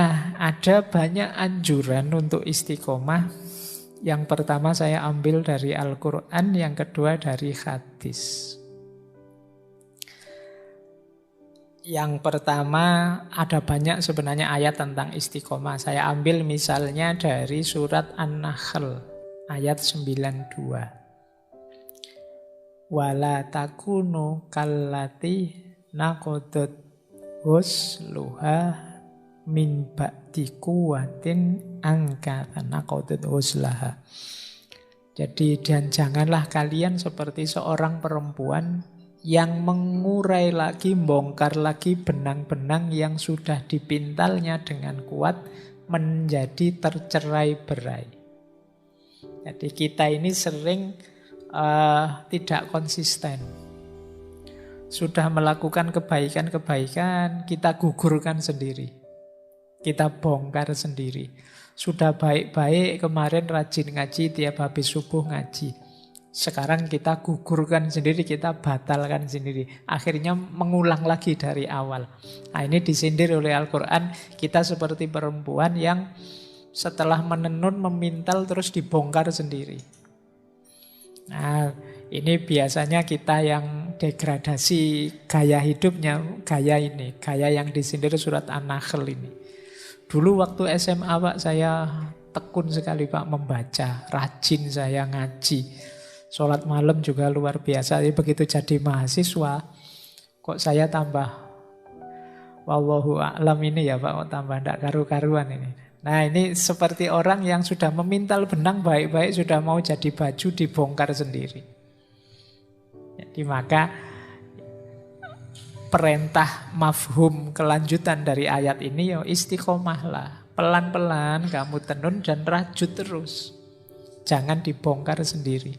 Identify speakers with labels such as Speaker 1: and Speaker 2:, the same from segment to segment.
Speaker 1: Nah, ada banyak anjuran untuk istiqomah. Yang pertama saya ambil dari Al-Quran, yang kedua dari hadis. Yang pertama, ada banyak sebenarnya ayat tentang istiqomah. Saya ambil misalnya dari surat An-Nahl, ayat 92. Wala takunu kallati naqadat ghusluha min ba'di quwwatin angkatan naqadat ghuslaha. Jadi dan janganlah kalian seperti seorang perempuan yang mengurai lagi, bongkar lagi benang-benang yang sudah dipintalnya dengan kuat menjadi tercerai-berai. Jadi kita ini sering tidak konsisten. Sudah melakukan kebaikan-kebaikan, kita gugurkan sendiri. Kita bongkar sendiri. Sudah baik-baik, kemarin rajin ngaji, tiap habis subuh ngaji. Sekarang kita gugurkan sendiri, kita batalkan sendiri. Akhirnya mengulang lagi dari awal. Nah, ini disindir oleh Al-Quran. Kita seperti perempuan yang setelah menenun, memintal, terus dibongkar sendiri. Nah, ini biasanya kita yang degradasi gaya hidupnya, gaya yang disindir surat An-Nahl ini. Dulu waktu SMA Pak, saya tekun sekali Pak membaca, rajin saya ngaji. Sholat malam juga luar biasa. Jadi begitu jadi mahasiswa, kok saya tambah wallahu a'lam ini ya Pak, kok tambah tidak karu-karuan ini. Nah, ini seperti orang yang sudah memintal benang baik-baik, sudah mau jadi baju, dibongkar sendiri. Jadi maka perintah mafhum kelanjutan dari ayat ini ya istiqomahlah. Pelan-pelan kamu tenun dan rajut terus. Jangan dibongkar sendiri.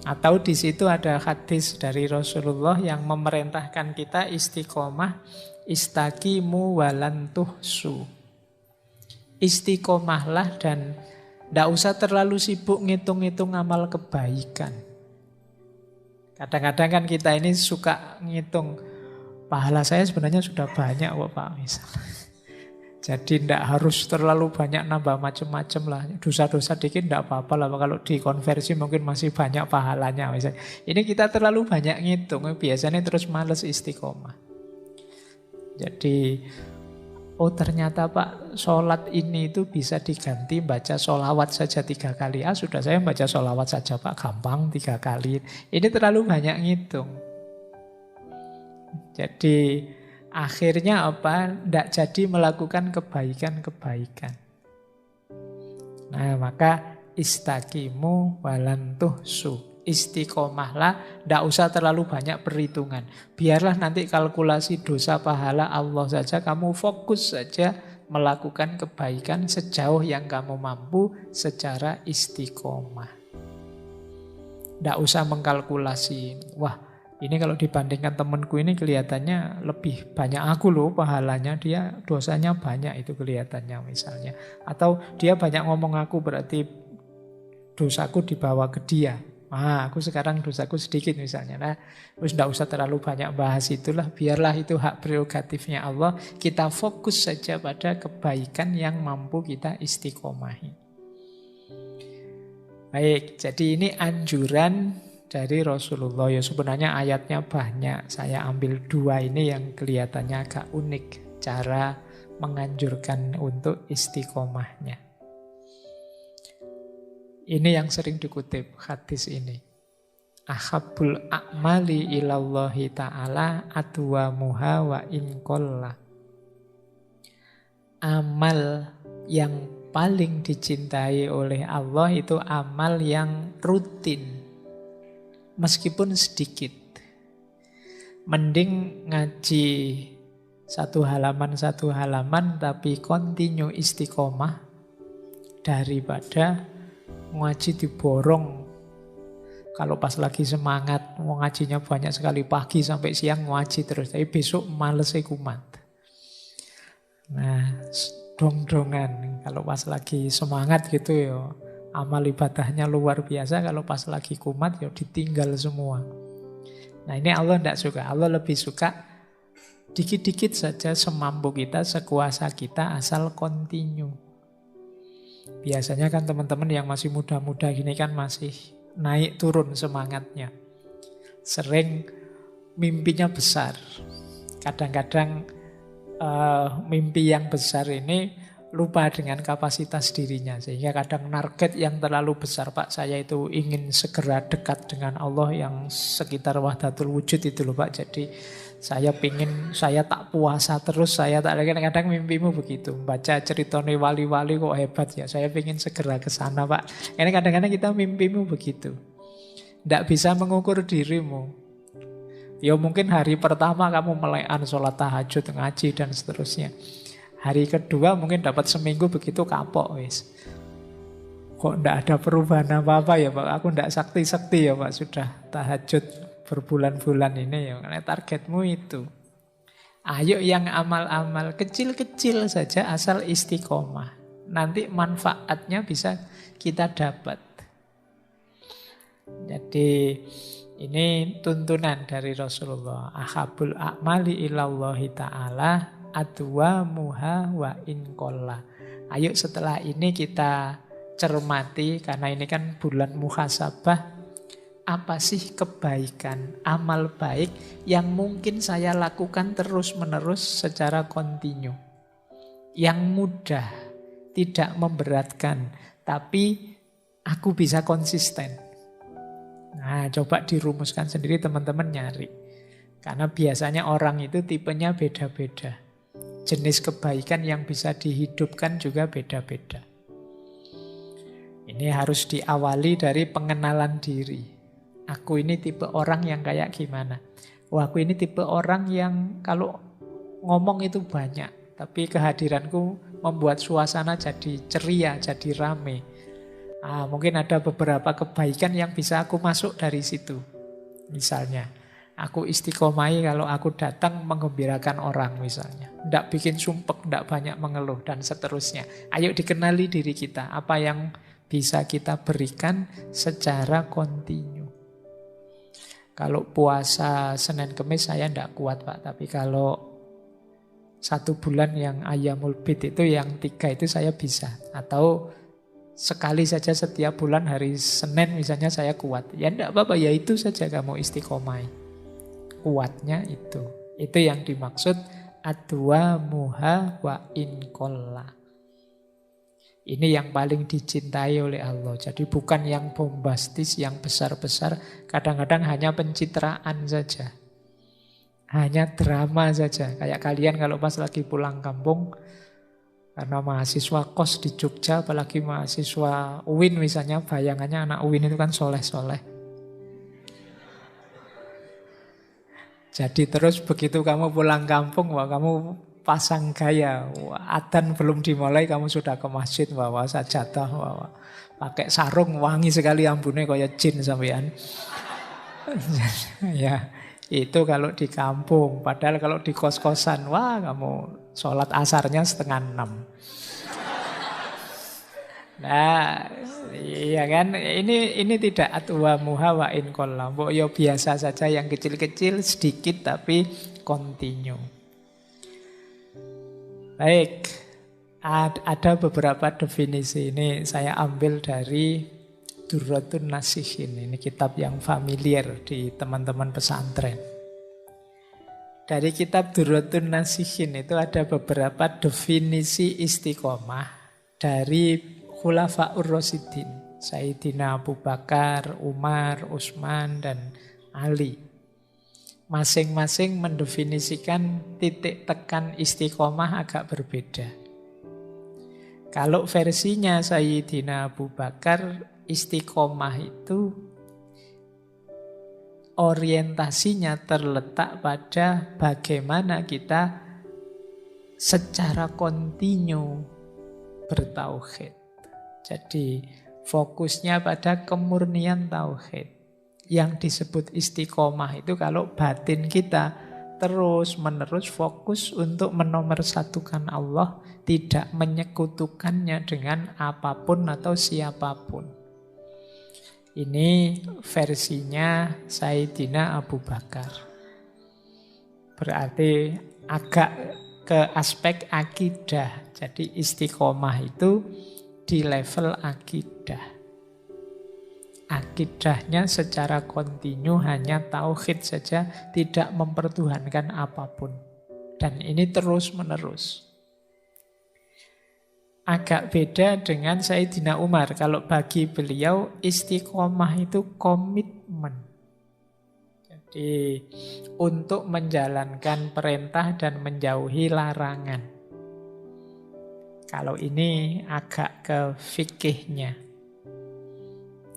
Speaker 1: Atau di situ ada hadis dari Rasulullah yang memerintahkan kita istiqomah, istaqimu walantuhsu. Istiqomahlah dan tidak usah terlalu sibuk ngitung-ngitung amal kebaikan. Kadang-kadang kan kita ini suka ngitung, pahala saya sebenarnya sudah banyak kok Pak misalnya. Jadi tidak harus terlalu banyak nambah macam-macam lah. Dosa-dosa dikit tidak apa-apa lah. Kalau dikonversi mungkin masih banyak pahalanya misalnya. Ini kita terlalu banyak ngitung, biasanya terus males istiqomah. Jadi oh ternyata Pak, sholat ini itu bisa diganti baca sholawat saja 3 kali. Sudah saya baca sholawat saja Pak, gampang 3 kali. Ini terlalu banyak ngitung. Jadi akhirnya apa? Tidak jadi melakukan kebaikan-kebaikan. Nah maka istaqimu walantuhsu. Istiqomahlah, tidak usah terlalu banyak perhitungan. Biarlah nanti kalkulasi dosa pahala Allah saja, kamu fokus saja melakukan kebaikan sejauh yang kamu mampu secara istiqomah. Tidak usah mengkalkulasi, wah ini kalau dibandingkan temanku ini kelihatannya lebih banyak aku loh pahalanya, dia dosanya banyak itu kelihatannya misalnya. Atau dia banyak ngomong aku berarti dosaku dibawa ke dia. Aku sekarang dosaku sedikit misalnya. Nah, terus tidak usah terlalu banyak bahas itulah. Biarlah itu hak prerogatifnya Allah. Kita fokus saja pada kebaikan yang mampu kita istiqomahi. Baik, jadi ini anjuran dari Rasulullah. Ya sebenarnya ayatnya banyak. Saya ambil 2 ini yang kelihatannya agak unik. Cara menganjurkan untuk istiqomahnya. Ini yang sering dikutip hadis ini. Ahabbul a'mali ilallahi ta'ala adwamuha wa inqalla. Amal yang paling dicintai oleh Allah itu amal yang rutin. Meskipun sedikit. Mending ngaji 1 halaman tapi continue istiqomah daripada ngaji diborong. Kalau pas lagi semangat mau ngajinya banyak sekali pagi sampai siang ngaji terus, tapi besok males kumat. Nah, dong-dongan kalau pas lagi semangat gitu ya amal ibadahnya luar biasa, kalau pas lagi kumat ya ditinggal semua. Nah, ini Allah tidak suka. Allah lebih suka Dikit-dikit saja semampu kita, sekuasa kita, asal continue. Biasanya kan teman-teman yang masih muda-muda gini kan masih naik turun semangatnya. Sering mimpinya besar. Kadang-kadang mimpi yang besar ini lupa dengan kapasitas dirinya. Sehingga kadang target yang terlalu besar, Pak, saya itu ingin segera dekat dengan Allah yang sekitar wahdatul wujud itu loh Pak. Jadi saya tak puasa terus, saya tak, kadang-kadang mimpimu begitu. Baca ceritanya wali-wali kok hebat ya, saya ingin segera ke sana Pak. Ini kadang-kadang kita mimpimu begitu. Tidak bisa mengukur dirimu. Ya mungkin hari pertama kamu melekan sholat tahajud, ngaji dan seterusnya. Hari kedua mungkin dapat seminggu begitu kapok wis. Kok ndak ada perubahan apa-apa ya Pak? Aku ndak sakti-sakti ya Pak, sudah tahajud berbulan-bulan ini ya. Karena targetmu itu. Ayo yang amal-amal kecil-kecil saja asal istiqomah. Nanti manfaatnya bisa kita dapat. Jadi ini tuntunan dari Rasulullah. Ahabul a'mali ilallahi ta'ala adwa muha wa inqalla. Ayo setelah ini kita cermati, karena ini kan bulan muhasabah. Apa sih kebaikan, amal baik yang mungkin saya lakukan terus-menerus secara kontinu. Yang mudah, tidak memberatkan, tapi aku bisa konsisten. Nah, coba dirumuskan sendiri teman-teman nyari. Karena biasanya orang itu tipenya beda-beda. Jenis kebaikan yang bisa dihidupkan juga beda-beda. Ini harus diawali dari pengenalan diri. Aku ini tipe orang yang kayak gimana? Wah, aku ini tipe orang yang kalau ngomong itu banyak. Tapi kehadiranku membuat suasana jadi ceria, jadi rame. Mungkin ada beberapa kebaikan yang bisa aku masuk dari situ. Misalnya, aku istiqomai kalau aku datang menggembirakan orang misalnya. Tidak bikin sumpek, tidak banyak mengeluh dan seterusnya. Ayo dikenali diri kita, apa yang bisa kita berikan secara kontinu. Kalau puasa Senin Kemis saya tidak kuat Pak, tapi kalau 1 bulan yang Ayyamul Bid itu yang 3 itu saya bisa. Atau sekali saja setiap bulan hari Senin misalnya saya kuat. Ya enggak apa-apa, ya itu saja kamu istiqomai. Kuatnya itu. Itu yang dimaksud adwa muha wa inqalla. Ini yang paling dicintai oleh Allah. Jadi bukan yang bombastis, yang besar-besar. Kadang-kadang hanya pencitraan saja. Hanya drama saja. Kayak kalian kalau pas lagi pulang kampung, karena mahasiswa kos di Jogja, apalagi mahasiswa UIN misalnya, bayangannya anak UIN itu kan soleh-soleh. Jadi terus begitu kamu pulang kampung, wah kamu pasang gaya. Wah, adzan belum dimulai kamu sudah ke masjid, bawa sajadah, bawa pakai sarung, wangi sekali ambune kayak jin sampean. Ya, itu kalau di kampung. Padahal kalau di kos-kosan, wah kamu sholat asarnya 5:30. Nah, iya kan? Ini tidak atwa muha wa inqalla. Mbok yo biasa saja yang kecil-kecil sedikit tapi continue. Baik. Ada beberapa definisi ini saya ambil dari Durratun Nasihin. Ini kitab yang familiar di teman-teman pesantren. Dari kitab Durratun Nasihin itu ada beberapa definisi istiqomah dari Khulafaur Rasyidin, Sayyidina Abu Bakar, Umar, Utsman, dan Ali. Masing-masing mendefinisikan titik tekan istiqomah agak berbeda. Kalau versinya Sayyidina Abu Bakar, istiqomah itu orientasinya terletak pada bagaimana kita secara kontinu bertauhid. Jadi fokusnya pada kemurnian tauhid. Yang disebut istiqomah itu kalau batin kita terus-menerus fokus untuk menomorsatukan Allah, tidak menyekutukannya dengan apapun atau siapapun. Ini versinya Sayyidina Abu Bakar. Berarti agak ke aspek akidah. Jadi istiqomah itu di level akidah. Akidahnya secara kontinu hanya tauhid saja, tidak mempertuhankan apapun. Dan ini terus menerus. Agak beda dengan Sayyidina Umar. Kalau bagi beliau istiqomah itu komitmen. Jadi untuk menjalankan perintah dan menjauhi larangan. Kalau ini agak ke fikihnya.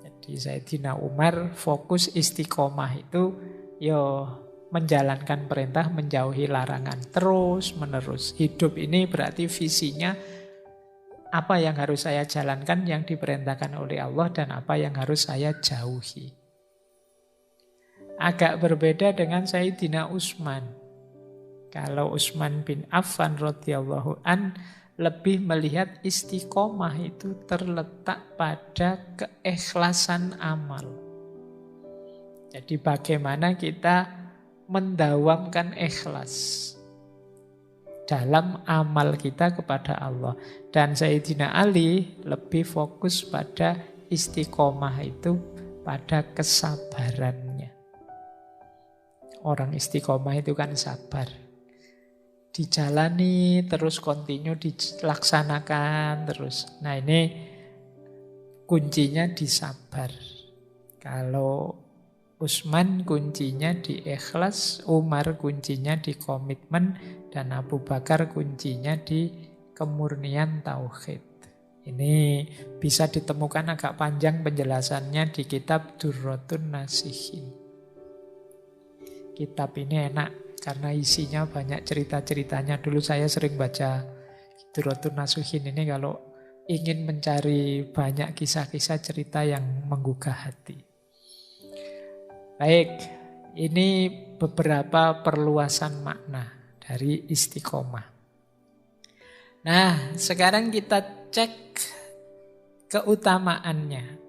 Speaker 1: Jadi Sayyidina Umar fokus istiqomah itu menjalankan perintah, menjauhi larangan. Terus menerus. Hidup ini berarti visinya apa yang harus saya jalankan yang diperintahkan oleh Allah dan apa yang harus saya jauhi. Agak berbeda dengan Sayyidina Utsman. Kalau Utsman bin Affan radhiyallahu an lebih melihat istiqomah itu terletak pada keikhlasan amal. Jadi bagaimana kita mendawamkan ikhlas dalam amal kita kepada Allah. Dan Sayyidina Ali lebih fokus pada istiqomah itu pada kesabarannya. Orang istiqomah itu kan sabar. Dijalani terus kontinu dilaksanakan terus. Nah ini kuncinya di sabar. Kalau Utsman kuncinya di ikhlas, Umar kuncinya di komitmen, dan Abu Bakar kuncinya di kemurnian tauhid. Ini bisa ditemukan agak panjang penjelasannya di kitab Durratun Nasihin. Kitab ini enak karena isinya banyak cerita-ceritanya. Dulu saya sering baca Durratun Nasihin ini kalau ingin mencari banyak kisah-kisah cerita yang menggugah hati. Baik, ini beberapa perluasan makna dari istiqomah. Nah, sekarang kita cek keutamaannya.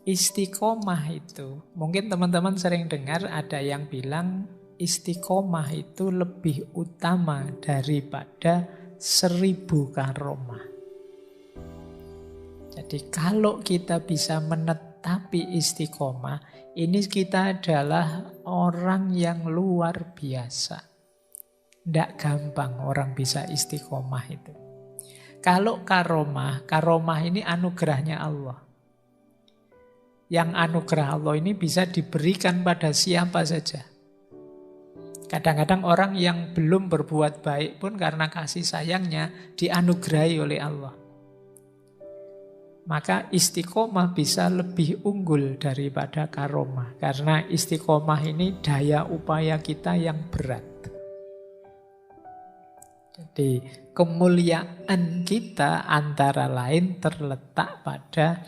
Speaker 1: Istiqomah itu, mungkin teman-teman sering dengar ada yang bilang istiqomah itu lebih utama daripada 1000 karomah. Jadi kalau kita bisa menetapi istiqomah, ini kita adalah orang yang luar biasa. Tidak gampang orang bisa istiqomah itu. Kalau karomah ini anugerahnya Allah. Yang anugerah Allah ini bisa diberikan pada siapa saja. Kadang-kadang orang yang belum berbuat baik pun karena kasih sayangnya dianugerahi oleh Allah. Maka istiqomah bisa lebih unggul daripada karomah. Karena istiqomah ini daya upaya kita yang berat. Jadi kemuliaan kita antara lain terletak pada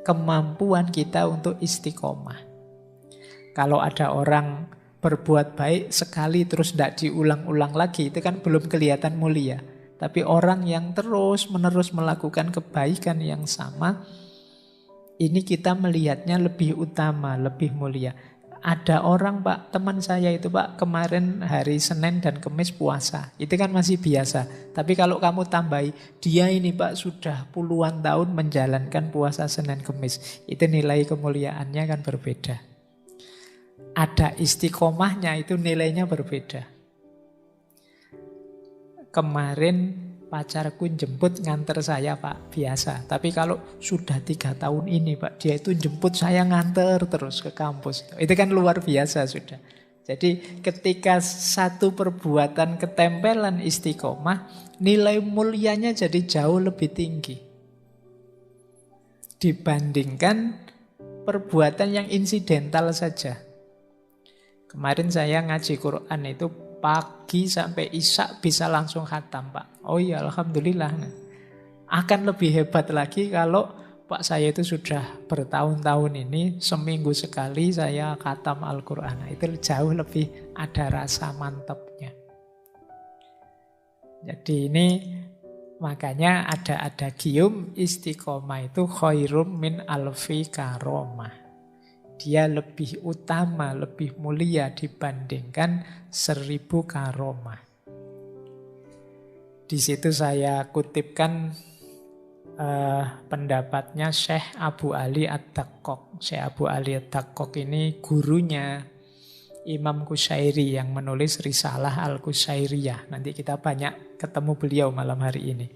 Speaker 1: kemampuan kita untuk istiqomah. Kalau ada orang berbuat baik sekali terus tidak diulang-ulang lagi, itu kan belum kelihatan mulia. Tapi orang yang terus-menerus melakukan kebaikan yang sama, ini kita melihatnya lebih utama, lebih mulia. Ada orang, Pak, teman saya itu, Pak, kemarin hari Senin dan Kamis puasa. Itu kan masih biasa. Tapi kalau kamu tambahi, dia ini, Pak, sudah puluhan tahun menjalankan puasa Senin Kamis. Itu nilai kemuliaannya kan berbeda. Ada istiqomahnya, itu nilainya berbeda. Kemarin pacarku jemput nganter saya, Pak, biasa. Tapi kalau sudah 3 tahun ini, Pak, dia itu jemput saya nganter terus ke kampus. Itu kan luar biasa sudah. Jadi ketika satu perbuatan ketempelan istiqomah, nilai mulianya jadi jauh lebih tinggi dibandingkan perbuatan yang insidental saja. Kemarin saya ngaji Quran itu pagi sampai isya bisa langsung khatam, Pak. Oh iya, alhamdulillah. Akan lebih hebat lagi kalau Pak saya itu sudah bertahun-tahun ini seminggu sekali saya khatam Al-Quran. Itu jauh lebih ada rasa mantapnya. Jadi ini makanya ada gium istiqomah itu khairum min alfi karomah. dia lebih utama, lebih mulia dibandingkan 1000 karomah. Di situ saya kutipkan pendapatnya Syekh Abu Ali At-Daqqaq. Syekh Abu Ali At-Daqqaq ini gurunya Imam Qushairi yang menulis Risalah Al-Qushairiyah. Nanti kita banyak ketemu beliau malam hari ini.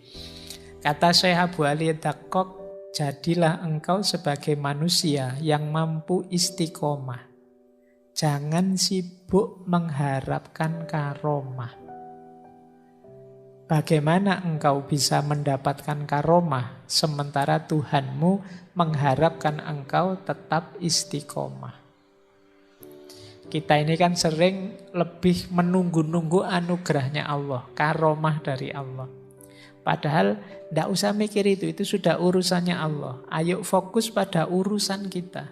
Speaker 1: Kata Syekh Abu Ali At-Daqqaq, jadilah engkau sebagai manusia yang mampu istiqomah. Jangan sibuk mengharapkan karomah. Bagaimana engkau bisa mendapatkan karomah sementara Tuhanmu mengharapkan engkau tetap istiqomah? Kita ini kan sering lebih menunggu-nunggu anugerahnya Allah, karomah dari Allah. Padahal tidak usah mikir itu sudah urusannya Allah. Ayo fokus pada urusan kita,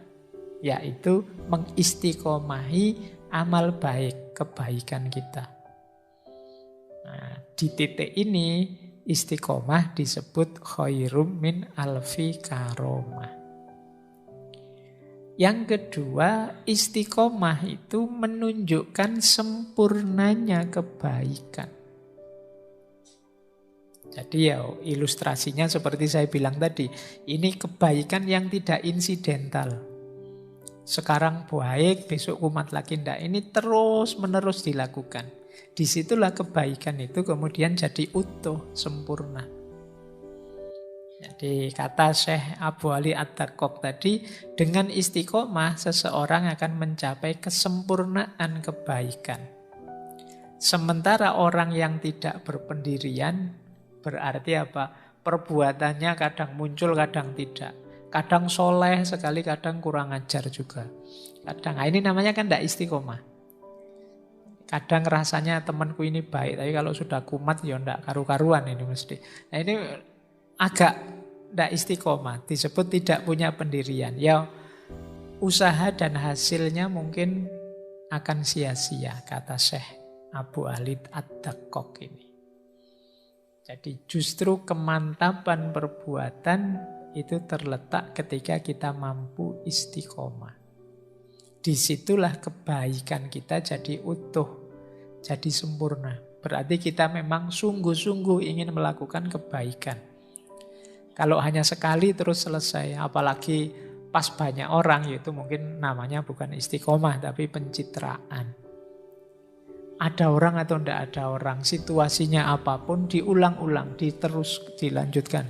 Speaker 1: yaitu mengistiqomahi amal baik, kebaikan kita. Nah, di titik ini istiqomah disebut khairum min alfi karomah. Yang kedua, istiqomah itu menunjukkan sempurnanya kebaikan. Jadi ya ilustrasinya seperti saya bilang tadi, ini kebaikan yang tidak insidental. Sekarang baik, besok kumat lagi enggak. Ini terus menerus dilakukan. Disitulah kebaikan itu kemudian jadi utuh, sempurna. Jadi kata Syekh Abu Ali At-Daqqaq tadi, dengan istiqomah seseorang akan mencapai kesempurnaan kebaikan. Sementara orang yang tidak berpendirian, berarti apa? Perbuatannya kadang muncul, kadang tidak. Kadang soleh sekali, kadang kurang ajar juga. Kadang, ini namanya kan tidak istiqomah. Kadang rasanya temanku ini baik, tapi kalau sudah kumat ya enggak karu-karuan ini mesti. Nah ini agak enggak istiqomah, disebut tidak punya pendirian. Ya usaha dan hasilnya mungkin akan sia-sia, kata Syekh Abu Ali At-Daqqaq ini. Jadi justru kemantapan perbuatan itu terletak ketika kita mampu istiqomah. Disitulah kebaikan kita jadi utuh, jadi sempurna. Berarti kita memang sungguh-sungguh ingin melakukan kebaikan. Kalau hanya sekali terus selesai, apalagi pas banyak orang, yaitu mungkin namanya bukan istiqomah, tapi pencitraan. Ada orang atau tidak ada orang, situasinya apapun, diulang-ulang, terus dilanjutkan.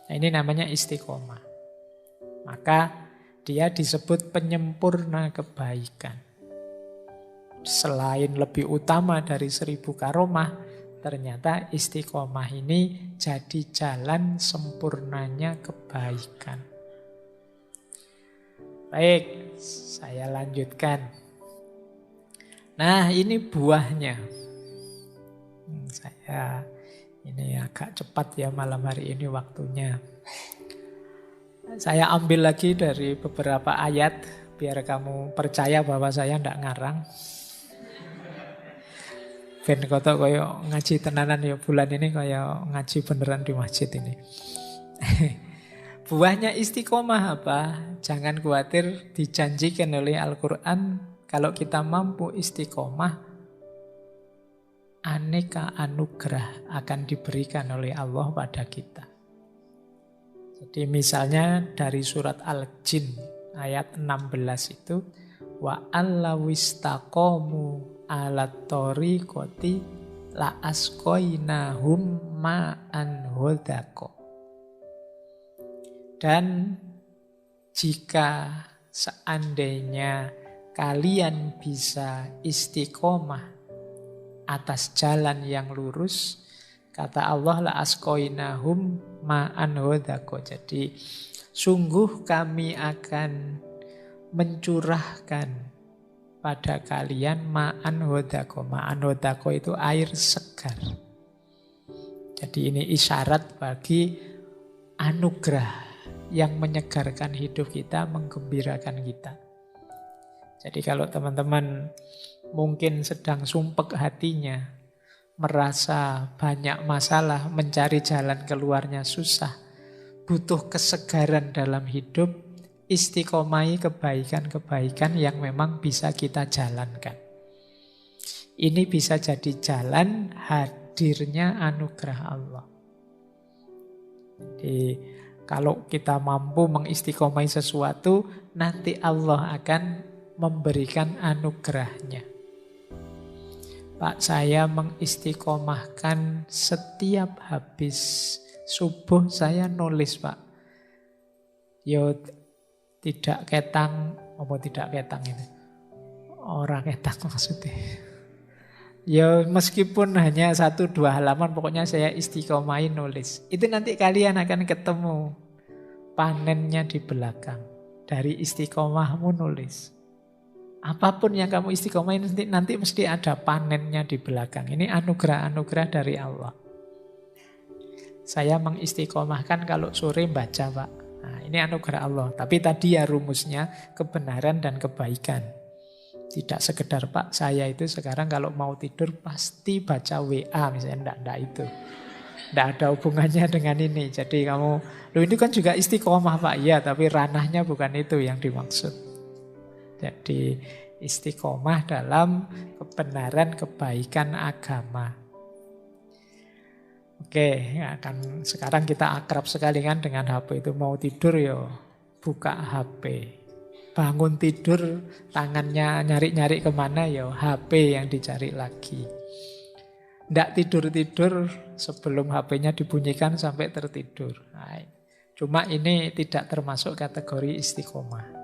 Speaker 1: Nah, ini namanya istiqomah. Maka dia disebut penyempurna kebaikan. Selain lebih utama dari 1000 karomah, ternyata istiqomah ini jadi jalan sempurnanya kebaikan. Baik, saya lanjutkan. Nah, ini buahnya. Saya ini agak cepat ya malam hari ini waktunya. Saya ambil lagi dari beberapa ayat biar kamu percaya bahwa saya tidak ngarang. Ben kotok kaya ngaji tenanan ya bulan ini, kaya ngaji beneran di masjid ini. Buahnya istiqomah apa? Jangan khawatir, dijanjikan oleh Al-Quran kalau kita mampu istiqomah, aneka anugerah akan diberikan oleh Allah pada kita. Jadi misalnya dari surat Al-Jin ayat 16 itu, wa allawistaqomu alat tariqati la asqainahum ma'an hodako. Dan jika seandainya kalian bisa istiqomah atas jalan yang lurus, kata Allah, la asqainahum ma'an hodako. Jadi sungguh kami akan mencurahkan pada kalian ma'an hodako. Ma'an hodako itu air segar. Jadi ini isyarat bagi anugerah yang menyegarkan hidup kita, menggembirakan kita. Jadi kalau teman-teman mungkin sedang sumpek hatinya, merasa banyak masalah, mencari jalan keluarnya susah, butuh kesegaran dalam hidup, istiqomahi kebaikan-kebaikan yang memang bisa kita jalankan. Ini bisa jadi jalan hadirnya anugerah Allah. Jadi kalau kita mampu mengistiqomahi sesuatu, nanti Allah akan memberikan anugerahnya. Pak, saya mengistiqomahkan setiap habis subuh saya nulis, Pak. Yo tidak ketang, apa tidak ketang ini? Orang ketang maksudnya. Ya meskipun hanya 1-2 halaman, pokoknya saya istiqomahin nulis. Itu nanti kalian akan ketemu panennya di belakang. Dari istiqomahmu nulis. Apapun yang kamu istiqomahin nanti mesti ada panennya di belakang. Ini anugerah-anugerah dari Allah. Saya mengistiqomahkan kalau sore baca, Pak. Nah, ini anugerah Allah. Tapi tadi ya rumusnya kebenaran dan kebaikan. Tidak sekedar, Pak, saya itu sekarang kalau mau tidur pasti baca WA misalnya. Enggak itu. Enggak ada hubungannya dengan ini. Jadi kamu, loh ini kan juga istiqomah, Pak. Iya, tapi ranahnya bukan itu yang dimaksud. Jadi istiqomah dalam kebenaran kebaikan agama. Oke, akan sekarang kita akrab sekali kan dengan HP itu. Mau tidur ya buka HP. Bangun tidur, tangannya nyari-nyari kemana ya HP yang dicari lagi. Nggak tidur-tidur sebelum HP-nya dibunyikan sampai tertidur. Nah, cuma ini tidak termasuk kategori istiqomah.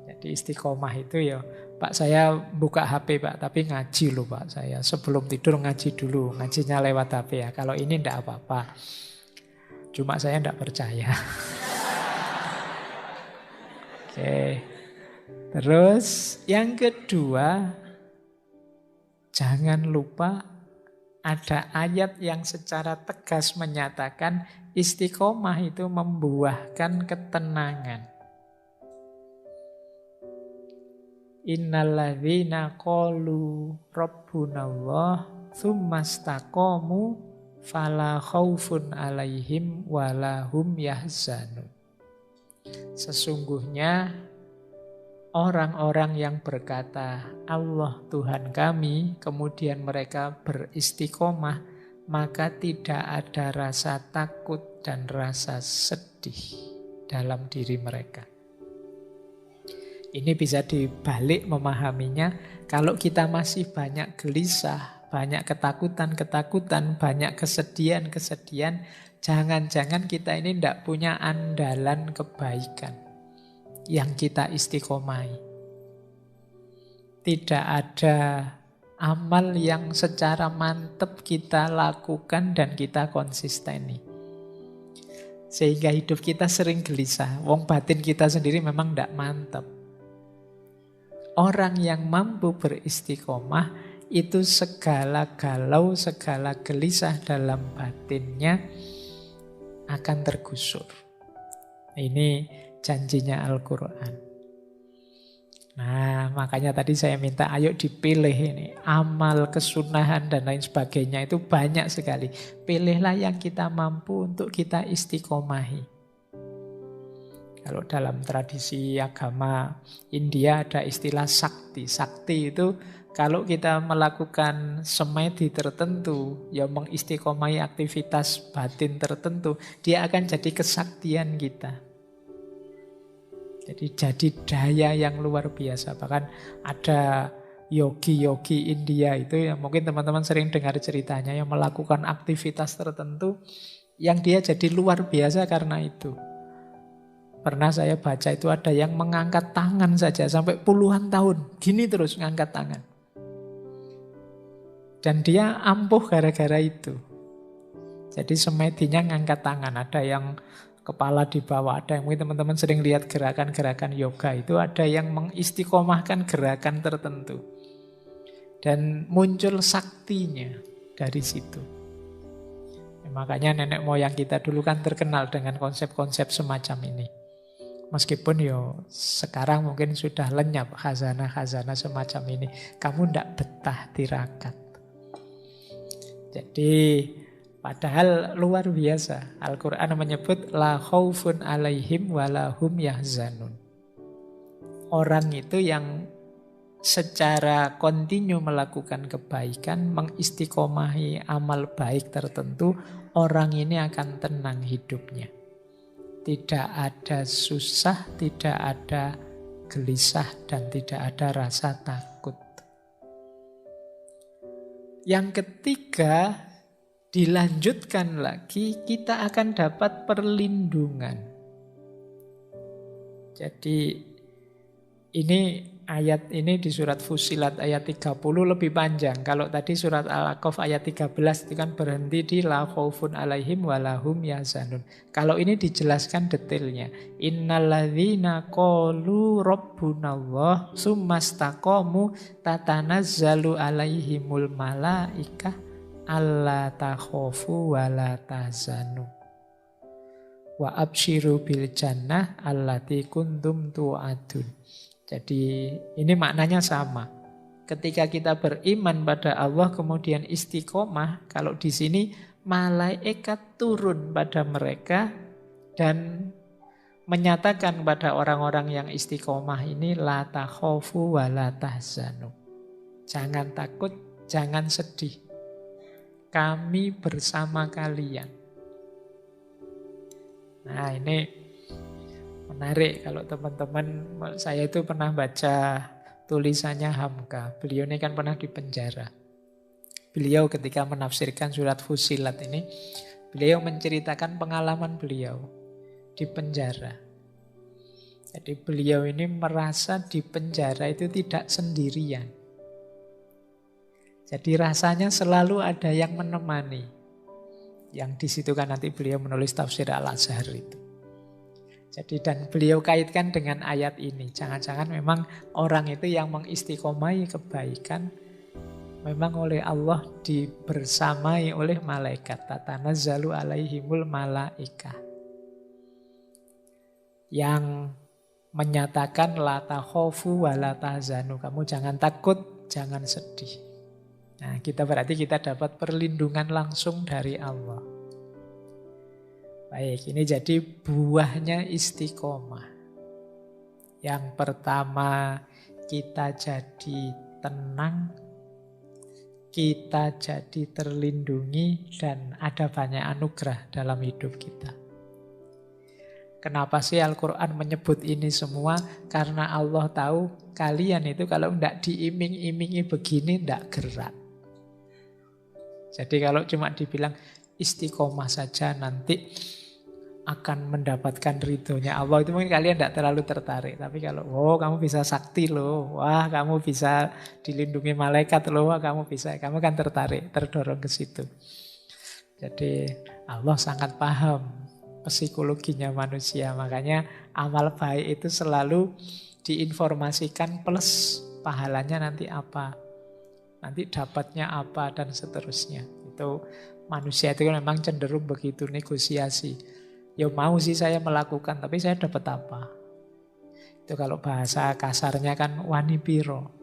Speaker 1: Jadi istiqomah itu ya, Pak saya buka HP Pak, tapi ngaji loh Pak saya. Sebelum tidur ngaji dulu, ngajinya lewat HP ya. Kalau ini nggak apa-apa. Cuma saya nggak percaya. Oke. Terus yang kedua, jangan lupa ada ayat yang secara tegas menyatakan istiqomah itu membuahkan ketenangan. Innalladzina qalu rabbunallah tsumastaqamu fala khaufun alaihim wala hum yahzanun. Sesungguhnya orang-orang yang berkata Allah Tuhan kami, kemudian mereka beristiqomah, maka tidak ada rasa takut dan rasa sedih dalam diri mereka. Ini bisa dibalik memahaminya, kalau kita masih banyak gelisah, banyak ketakutan-ketakutan, banyak kesedihan-kesedihan, jangan-jangan kita ini tidak punya andalan kebaikan yang kita istiqomahi. Tidak ada amal yang secara mantap kita lakukan dan kita konsisteni. Sehingga hidup kita sering gelisah. Wong batin kita sendiri memang tidak mantap. Orang yang mampu beristiqomah itu segala galau, segala gelisah dalam batinnya akan tergusur. Ini janjinya Al-Quran. Nah, makanya tadi saya minta ayo dipilih ini. Amal, kesunahan dan lain sebagainya itu banyak sekali. Pilihlah yang kita mampu untuk kita istiqomahi. Kalau dalam tradisi agama India ada istilah sakti. Sakti itu kalau kita melakukan semedi tertentu, yang mengistiqomahi aktivitas batin tertentu, dia akan jadi kesaktian kita. Jadi daya yang luar biasa. Bahkan ada yogi-yogi India itu yang mungkin teman-teman sering dengar ceritanya, yang melakukan aktivitas tertentu yang dia jadi luar biasa karena itu. Pernah saya baca itu ada yang mengangkat tangan saja sampai puluhan tahun. Gini terus ngangkat tangan. Dan dia ampuh gara-gara itu. Jadi semedinya ngangkat tangan. Ada yang kepala di bawah. Ada yang mungkin teman-teman sering lihat gerakan-gerakan yoga. Itu ada yang mengistiqomahkan gerakan tertentu. Dan muncul saktinya dari situ. Makanya nenek moyang kita dulu kan terkenal dengan konsep-konsep semacam ini. Meskipun sekarang mungkin sudah lenyap khazanah-khazanah semacam ini. Kamu tidak betah tirakat. Jadi Padahal luar biasa. Al-Quran menyebut la khaufun alaihim walahum yahzanun. Orang itu yang secara kontinu melakukan kebaikan, mengistiqomahi amal baik tertentu, orang ini akan tenang hidupnya. Tidak ada susah, tidak ada gelisah, dan tidak ada rasa takut. Yang ketiga, dilanjutkan lagi, kita akan dapat perlindungan. Jadi ini ayat ini di surat Fussilat ayat 30 lebih panjang. Kalau tadi surat Al-A'qaf ayat 13 itu kan berhenti di la khaufun alaihim walahum yahzanun. Kalau ini dijelaskan detailnya. Innalladzina qalu rabbunallah tsumastaqamu tatanazzalu alaihimul malaikah alla takhafu wa la tahzanu wa absyiru bil jannah allati kuntum tu'adun. Jadi ini maknanya sama. Ketika kita beriman pada Allah kemudian istiqomah, kalau di sini malaikat turun pada mereka dan menyatakan pada orang-orang yang istiqomah ini la takhafu wa la tahzanu. Jangan takut, jangan sedih. Kami bersama kalian. Nah, ini menarik kalau teman-teman, saya itu pernah baca tulisannya Hamka. Beliau ini kan pernah di penjara. Beliau ketika menafsirkan surat Fussilat ini, beliau menceritakan pengalaman beliau di penjara. Jadi beliau ini merasa di penjara itu tidak sendirian. Jadi rasanya selalu ada yang menemani. Yang di situ kan nanti beliau menulis tafsir Al-Azhar itu. Jadi dan beliau kaitkan dengan ayat ini. Jangan-jangan memang orang itu yang mengistiqomai kebaikan memang oleh Allah dibersamai oleh malaikat. Tatanazzalu alaihimul malaikah. Yang menyatakan la takhafu wa la tahzanu. Kamu jangan takut, jangan sedih. Nah, berarti kita dapat perlindungan langsung dari Allah. Baik, ini jadi buahnya istiqomah. Yang pertama, kita jadi tenang, kita jadi terlindungi, dan ada banyak anugerah dalam hidup kita. Kenapa sih Al-Quran menyebut ini semua? Karena Allah tahu kalian itu kalau tidak diiming-imingi begini, tidak gerak. Jadi kalau cuma dibilang istiqomah saja nanti akan mendapatkan ridhonya Allah, itu mungkin kalian tidak terlalu tertarik. Tapi kalau, kamu bisa sakti loh, wah kamu bisa dilindungi malaikat loh, wah kamu kan tertarik, terdorong ke situ. Jadi Allah sangat paham psikologinya manusia, makanya amal baik itu selalu diinformasikan plus pahalanya nanti apa, nanti dapatnya apa, dan seterusnya. Itu manusia itu kan memang cenderung begitu, negosiasi. Ya mau sih saya melakukan, tapi saya dapat apa? Itu kalau bahasa kasarnya kan wani piro.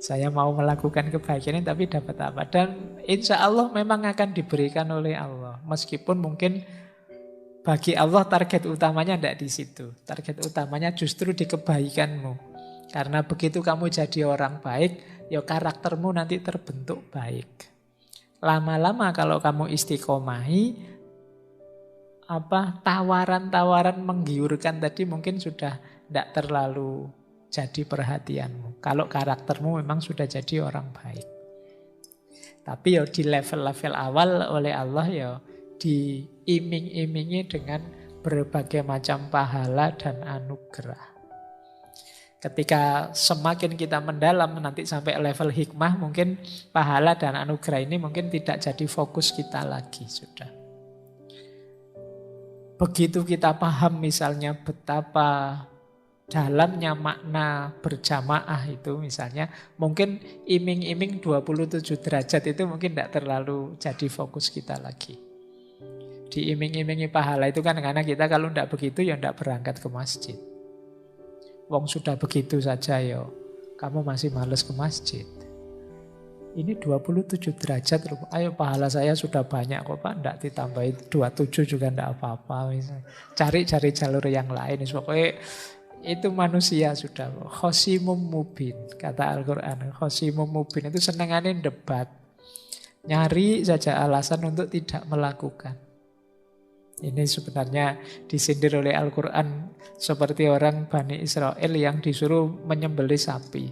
Speaker 1: Saya mau melakukan kebaikan ini tapi dapat apa? Dan insya Allah memang akan diberikan oleh Allah. Meskipun mungkin bagi Allah target utamanya tidak di situ. Target utamanya justru di kebaikanmu. Karena begitu kamu jadi orang baik, ya karaktermu nanti terbentuk baik. Lama-lama kalau kamu istiqomahi, tawaran-tawaran menggiurkan tadi mungkin sudah tidak terlalu jadi perhatianmu. Kalau karaktermu memang sudah jadi orang baik. Tapi ya di level-level awal oleh Allah ya diiming-imingi dengan berbagai macam pahala dan anugerah. Ketika semakin kita mendalam nanti sampai level hikmah, mungkin pahala dan anugerah ini mungkin tidak jadi fokus kita lagi sudah. Begitu kita paham misalnya betapa dalamnya makna berjamaah itu misalnya, mungkin iming-iming 27 derajat itu mungkin tidak terlalu jadi fokus kita lagi. Diiming-imingi pahala itu kan karena kita kalau tidak begitu ya tidak berangkat ke masjid. Wong sudah begitu saja ya, kamu masih males ke masjid. Ini 27 derajat loh. Ayo pahala saya sudah banyak kok Pak. Tidak ditambahin 27 juga tidak apa-apa. Cari-cari jalur yang lain. Pokoknya itu manusia sudah. Khosimum mubin. Kata Al-Quran. Khosimum mubin itu senengannya debat. Nyari saja alasan untuk tidak melakukan. Ini sebenarnya disindir oleh Al-Quran seperti orang Bani Israel yang disuruh menyembelih sapi.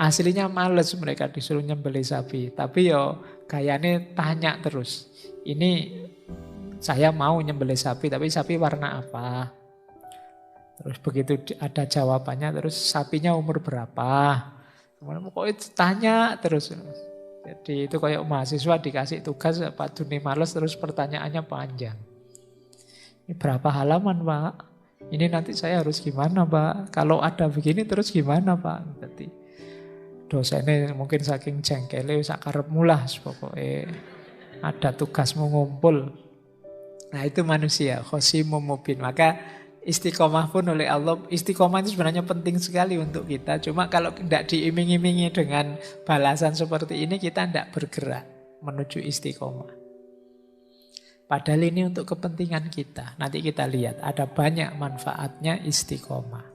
Speaker 1: Aslinya males mereka disuruh nyembelih sapi. Tapi yo gayane tanya terus. Ini saya mau nyembelih sapi, tapi sapi warna apa? Terus begitu ada jawabannya, terus sapinya umur berapa? Kemudian pokoknya tanya terus. Jadi itu kayak mahasiswa dikasih tugas Pak Duni males terus pertanyaannya panjang. Ini berapa halaman Pak? Ini nanti saya harus gimana Pak? Kalau ada begini terus gimana Pak? Jadi dosennya mungkin saking jengkelnya sakarepmu lah pokoknya ada tugasmu ngumpul. Nah itu manusia, khosimum mubin. Maka istiqomah pun oleh Allah, istiqomah itu sebenarnya penting sekali untuk kita. Cuma kalau tidak diiming-imingi dengan balasan seperti ini, kita tidak bergerak menuju istiqomah. Padahal ini untuk kepentingan kita. Nanti kita lihat, ada banyak manfaatnya istiqomah.